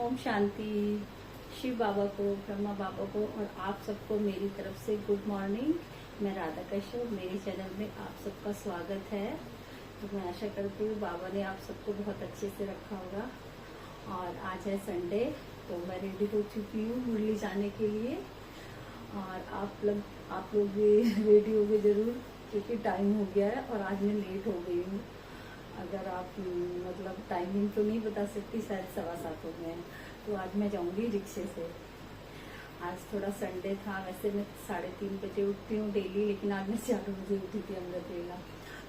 ओम शांति। शिव बाबा को, ब्रह्मा बाबा को और आप सबको मेरी तरफ से गुड मॉर्निंग। मैं राधा कश्यप, मेरे चैनल में आप सबका स्वागत है। तो मैं आशा करती हूँ बाबा ने आप सबको बहुत अच्छे से रखा होगा। और आज है संडे, तो मैं रेडी हो चुकी हूँ मुरली जाने के लिए। और आप लोग भी रेडी हो गए जरूर, क्योंकि टाइम हो गया है और आज मैं लेट हो गई हूँ। अगर आप मतलब टाइमिंग तो नहीं बता सकती, शायद 7:15 हो गए हैं। तो आज मैं जाऊंगी रिक्शे से। आज थोड़ा संडे था, वैसे मैं 3:30 बजे उठती हूँ डेली, लेकिन आज मैं 4 बजे उठी थी अमृत वेला।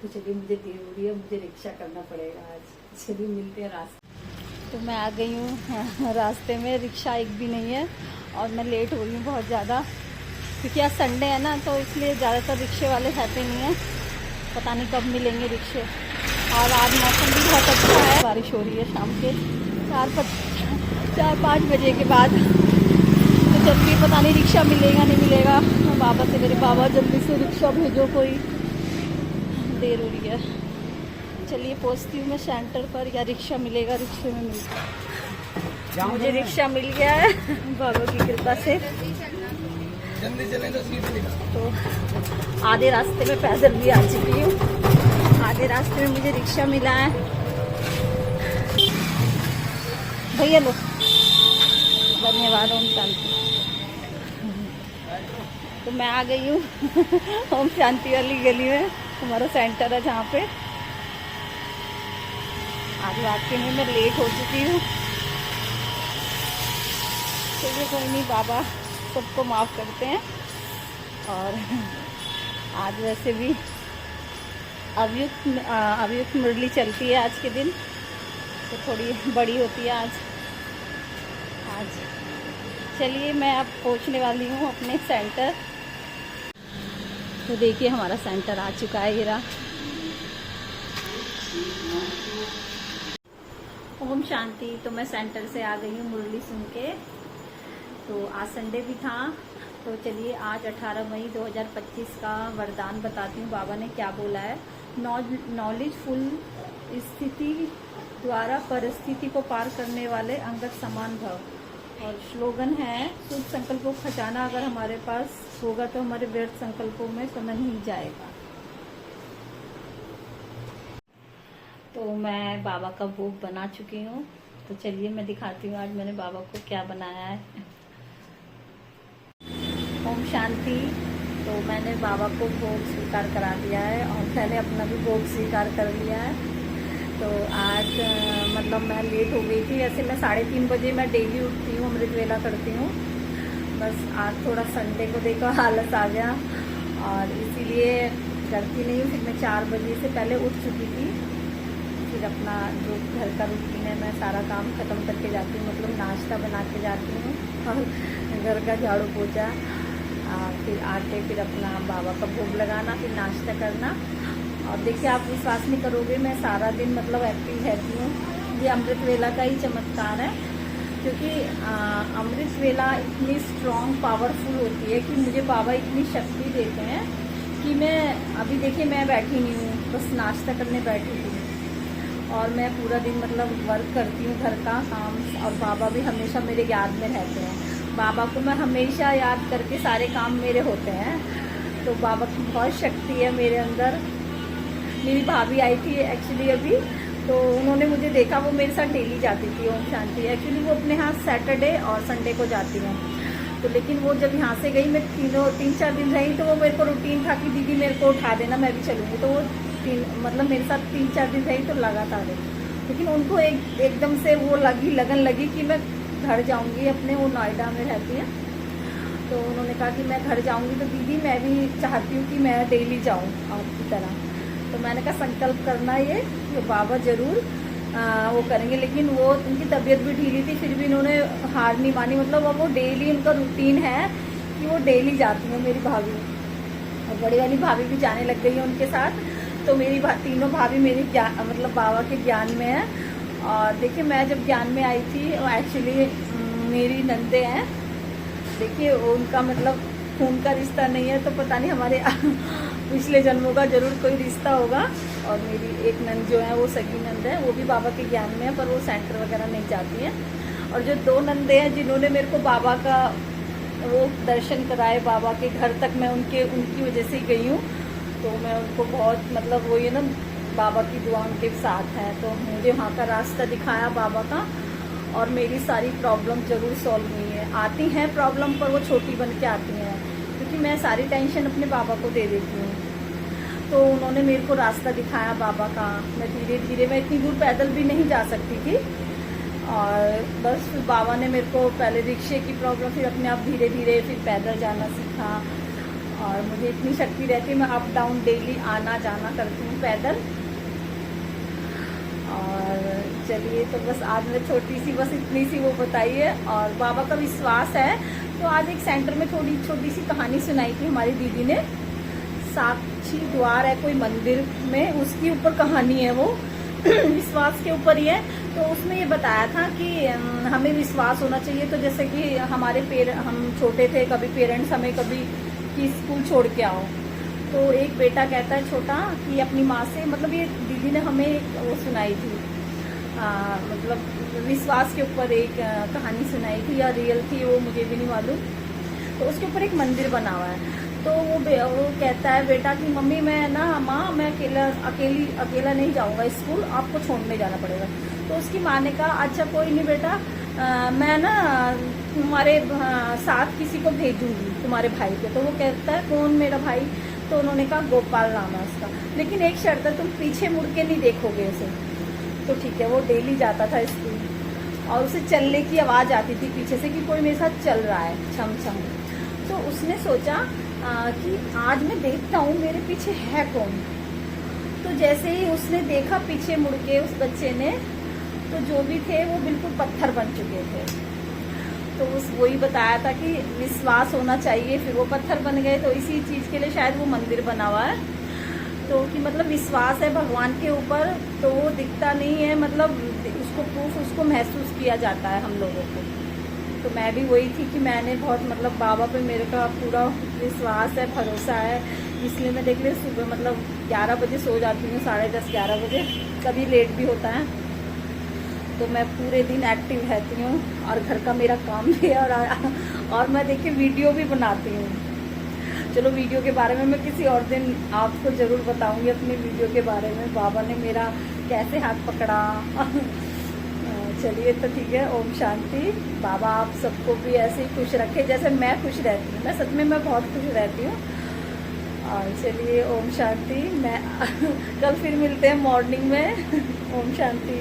तो चलिए, मुझे देर हो रही है, मुझे रिक्शा करना पड़ेगा आज। चलिए मिलते हैं रास्ते। तो मैं आ गई हूँ रास्ते में, रिक्शा एक भी नहीं है और मैं लेट हो रही हूँ बहुत ज़्यादा, क्योंकि आज संडे है ना, तो इसलिए ज़्यादातर रिक्शे वाले रहते नहीं हैं। पता नहीं कब मिलेंगे रिक्शे। और आज मौसम भी बहुत अच्छा है, बारिश हो रही है शाम के 4-5 बजे के बाद। तो जल्दी पता नहीं रिक्शा मिलेगा नहीं मिलेगा। बाबा से, मेरे बाबा जल्दी से रिक्शा भेजो, कोई देर हो रही है। चलिए पहुँचती हूँ मैं सेंटर पर, या रिक्शा मिलेगा, रिक्शे में मिलता। मुझे रिक्शा मिल गया है बाबा की कृपा से। तो आधे रास्ते में पैदल भी आ चुकी हूँ, आधे रास्ते में मुझे रिक्शा मिला है। भैया लो, धन्यवाद। ओम शांति। तो मैं आ गई हूँ ओम शांति वाली गली में, हमारा सेंटर है जहाँ पे। आज वाकई में मैं लेट हो चुकी हूँ। चलिए कोई नहीं, बाबा सबको माफ़ करते हैं। और आज वैसे भी अभियुक्त मुरली चलती है आज के दिन, तो थोड़ी बड़ी होती है आज। चलिए मैं अब पहुंचने वाली हूँ अपने सेंटर। तो देखिए हमारा सेंटर आ चुका है, ये रहा। ओम शांति। तो मैं सेंटर से आ गई हूँ मुरली सुन के। तो आज संडे भी था, तो चलिए आज 18 मई 2025 का वरदान बताती हूँ बाबा ने क्या बोला है। नॉलेजफुल स्थिति द्वारा परिस्थिति को पार करने वाले अंगत समान भव। और स्लोगन है, शुभ संकल्पों का खजाना अगर हमारे पास होगा तो हमारे व्यर्थ संकल्पों में समय नहीं जाएगा। तो मैं बाबा का भोग बना चुकी हूँ, तो चलिए मैं दिखाती हूँ आज मैंने बाबा को क्या बनाया है। ओम शांति। तो मैंने बाबा को भोग स्वीकार करा दिया है और मैंने अपना भी भोग स्वीकार कर लिया है। तो आज मतलब मैं लेट हो गई थी। वैसे मैं 3:30 बजे मैं डेली उठती हूँ, अमृत वेला करती हूँ। बस आज थोड़ा संडे को देखो आलस आ गया और इसीलिए करती नहीं हूँ। फिर मैं 4 बजे से पहले उठ चुकी थी। फिर अपना जो घर का रूटीन है, मैं सारा काम ख़त्म करके जाती हूँ, मतलब नाश्ता बना के जाती हूँ और घर का झाड़ू पोछा, फिर आके फिर अपना बाबा का भोग लगाना, फिर नाश्ता करना। और देखिए आप विश्वास नहीं करोगे, मैं सारा दिन मतलब एक्टिव रहती हूँ। ये अमृत वेला का ही चमत्कार है, क्योंकि अमृत वेला इतनी स्ट्रॉन्ग पावरफुल होती है कि मुझे बाबा इतनी शक्ति देते हैं कि मैं अभी देखिए मैं बैठी नहीं हूँ, बस नाश्ता करने बैठी थी। और मैं पूरा दिन मतलब वर्क करती हूँ, घर का काम, और बाबा भी हमेशा मेरे याद में रहते हैं। बाबा को मैं हमेशा याद करके सारे काम मेरे होते हैं। तो बाबा की बहुत शक्ति है मेरे अंदर। मेरी भाभी आई थी एक्चुअली अभी, तो उन्होंने मुझे देखा, वो मेरे साथ डेली जाती थी ओम शांति। एक्चुअली वो अपने यहाँ सैटरडे और संडे को जाती हैं। तो लेकिन वो जब यहाँ से गई, मैं 3-4 दिन रही, तो वो मेरे को रूटीन था कि दीदी मेरे को उठा देना, मैं भी चलूँगी। तो वो मतलब मेरे साथ 3-4 दिन रही, तो लगातार रही। लेकिन उनको एकदम से वो लगन लगी कि मैं घर जाऊंगी अपने, वो नोएडा में रहती है। तो उन्होंने कहा कि मैं घर जाऊंगी, तो दीदी मैं भी चाहती हूँ कि मैं डेली जाऊँ आपकी तरह। तो मैंने कहा संकल्प करना ये, तो बाबा ज़रूर वो करेंगे। लेकिन वो उनकी तबीयत भी ढीली थी, फिर भी इन्होंने हार नहीं मानी। मतलब अब वो डेली, उनका रूटीन है कि वो डेली जाती हैं मेरी भाभी। और बड़ी वाली भाभी भी जाने लग गई है उनके साथ। तो मेरी तीनों भाभी मेरी मतलब बाबा के ज्ञान में है। और देखिए मैं जब ज्ञान में आई थी, एक्चुअली मेरी नंदे हैं। देखिए उनका मतलब खून का रिश्ता नहीं है, तो पता नहीं हमारे पिछले जन्मों का जरूर कोई रिश्ता होगा। और मेरी एक नंद जो है वो सगी नंद है, वो भी बाबा के ज्ञान में है, पर वो सेंटर वगैरह नहीं जाती है। और जो 2 नंदे हैं जिन्होंने मेरे को बाबा का वो दर्शन कराए, बाबा के घर तक मैं उनकी वजह से ही गई हूँ। तो मैं उनको बहुत मतलब वो ये ना बाबा की दुआ उनके साथ है, तो मुझे वहाँ का रास्ता दिखाया बाबा का, और मेरी सारी प्रॉब्लम ज़रूर सॉल्व हुई है। आती हैं प्रॉब्लम पर वो छोटी बन के आती हैं, क्योंकि मैं सारी टेंशन अपने बाबा को दे देती हूँ। तो उन्होंने मेरे को रास्ता दिखाया बाबा का। मैं धीरे धीरे, मैं इतनी दूर पैदल भी नहीं जा सकती थी, और बस फिर बाबा ने मेरे को पहले रिक्शे की प्रॉब्लम, फिर अपने आप धीरे धीरे फिर पैदल जाना सीखा। और मुझे इतनी शक्ति रहती है, मैं अप डाउन डेली आना जाना करती हूँ पैदल। और चलिए, तो बस आज मैं छोटी सी बस इतनी सी वो बताई है। और बाबा का विश्वास है, तो आज एक सेंटर में थोड़ी छोटी सी कहानी सुनाई थी हमारी दीदी ने। साक्षी द्वार है कोई मंदिर में, उसके ऊपर कहानी है वो विश्वास के ऊपर ही है। तो उसमें ये बताया था कि हमें विश्वास होना चाहिए। तो जैसे कि हम छोटे थे, कभी पेरेंट्स हमें कभी कि स्कूल छोड़ के आओ, तो एक बेटा कहता है छोटा कि अपनी माँ से, मतलब ये दीदी ने हमें एक वो सुनाई थी, मतलब विश्वास के ऊपर एक कहानी सुनाई थी, या रियल थी वो मुझे भी नहीं मालूम। तो उसके ऊपर एक मंदिर बना हुआ है। तो वो कहता है बेटा कि मम्मी मैं ना, माँ मैं अकेला नहीं जाऊँगा स्कूल, आपको छोड़ने जाना पड़ेगा। तो उसकी माँ ने कहा अच्छा कोई नहीं बेटा, मैं ना तुम्हारे साथ किसी को भेजूंगी, तुम्हारे भाई को। तो वो कहता है कौन मेरा भाई? तो उन्होंने कहा गोपाल नाम है उसका, लेकिन एक शर्त है, तुम पीछे मुड़ के नहीं देखोगे उसे। तो ठीक है, वो डेली जाता था स्कूल, और उसे चलने की आवाज़ आती थी पीछे से कि कोई मेरे साथ चल रहा है, छम छम। तो उसने सोचा कि आज मैं देखता हूँ मेरे पीछे है कौन। तो जैसे ही उसने देखा पीछे मुड़ के उस बच्चे ने, तो जो भी थे वो बिल्कुल पत्थर बन चुके थे। तो वही बताया था कि विश्वास होना चाहिए, फिर वो पत्थर बन गए। तो इसी चीज़ के लिए शायद वो मंदिर बना हुआ है। तो कि मतलब विश्वास है भगवान के ऊपर, तो वो दिखता नहीं है, मतलब उसको प्रूफ उसको महसूस किया जाता है हम लोगों को। तो मैं भी वही थी कि मैंने बहुत मतलब बाबा पे मेरे का पूरा विश्वास है, भरोसा है, इसलिए मैं देख ले सुबह मतलब 11 बजे सो जाती हूँ, 10:30 11 बजे, कभी लेट भी होता है। तो मैं पूरे दिन एक्टिव रहती हूँ, और घर का मेरा काम भी है, और मैं देखिए वीडियो भी बनाती हूँ। चलो वीडियो के बारे में मैं किसी और दिन आपको ज़रूर बताऊँगी, अपनी वीडियो के बारे में, बाबा ने मेरा कैसे हाथ पकड़ा चलिए, तो ठीक है, ओम शांति। बाबा आप सबको भी ऐसे ही खुश रखे जैसे मैं खुश रहती हूँ। मैं सच में मैं बहुत खुश रहती हूँ। और चलिए ओम शांति। मैं कल फिर मिलते हैं मॉर्निंग में। ओम शांति।